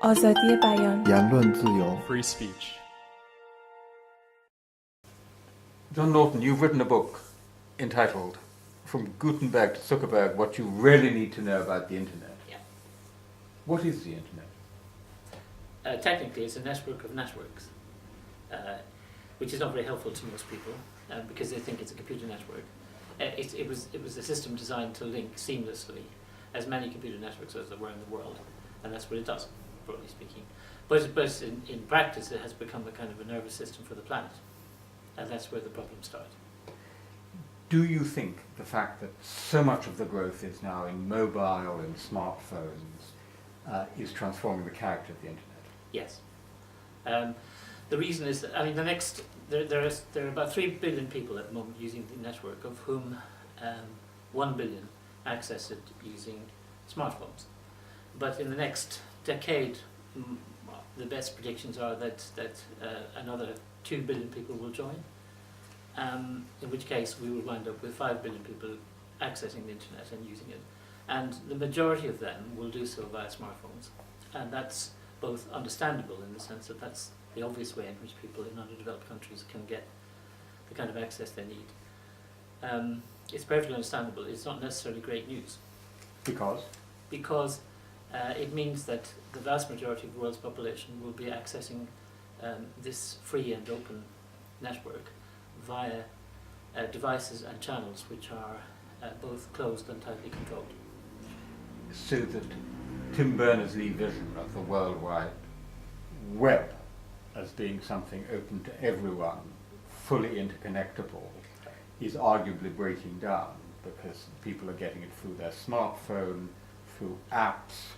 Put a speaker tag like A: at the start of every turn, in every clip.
A: آزادی بیان
B: 言论自由
C: free speech.
D: John Naughton, you've written a book entitled From Gutenberg to Zuckerberg, What You Really Need to Know About the Internet.
E: Yeah.
D: What is the Internet?
E: Technically, it's a network of networks, which is not very helpful to most people because they think it's a computer network. It was a system designed to link seamlessly as many computer networks as there were in the world, and that's what it does, broadly speaking. But in practice, it has become a kind of a nervous system for the planet, and that's where the problems start.
D: Do you think the fact that so much of the growth is now in mobile and smartphones is transforming the character of the Internet?
E: Yes. The reason is that, I mean, there are about 3 billion people at the moment using the network, of whom 1 billion access it using smartphones. But in the next decade, the best predictions are that another 2 billion people will join, in which case we will wind up with 5 billion people accessing the internet and using it. And the majority of them will do so via smartphones. And that's both understandable in the sense that that's the obvious way in which people in underdeveloped countries can get the kind of access they need. It's perfectly understandable. It's not necessarily great news.
D: Because?
E: Because it means that the vast majority of the world's population will be accessing this free and open network via devices and channels which are both closed and tightly controlled.
D: So that Tim Berners-Lee vision of the World Wide Web as being something open to everyone, fully interconnectable, is arguably breaking down because people are getting it through their smartphone, through apps,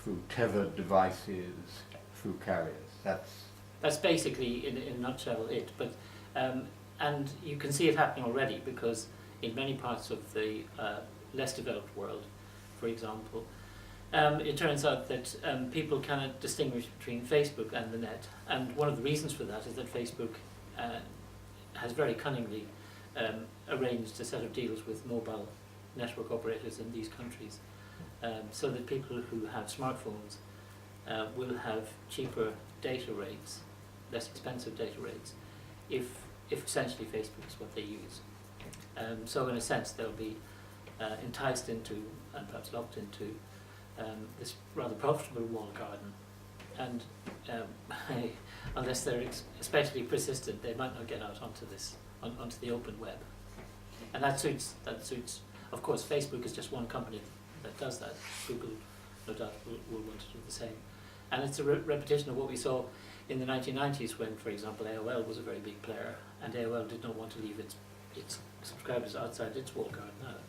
D: through tethered devices, through carriers.
E: That's basically, in a nutshell, it. But and you can see it happening already because in many parts of the less developed world, for example, it turns out that people cannot distinguish between Facebook and the net. And one of the reasons for that is that Facebook has very cunningly arranged a set of deals with mobile network operators in these countries so that people who have smartphones will have cheaper data rates, less expensive data rates, if essentially Facebook is what they use. So in a sense they'll be enticed into and perhaps locked into this rather profitable walled garden, and unless they're especially persistent, they might not get out onto the open web, and that suits. Of course, Facebook is just one company that does that. Google, no doubt, will want to do the same, and it's a repetition of what we saw in the 1990s when, for example, AOL was a very big player, and AOL did not want to leave its subscribers outside its walled garden either.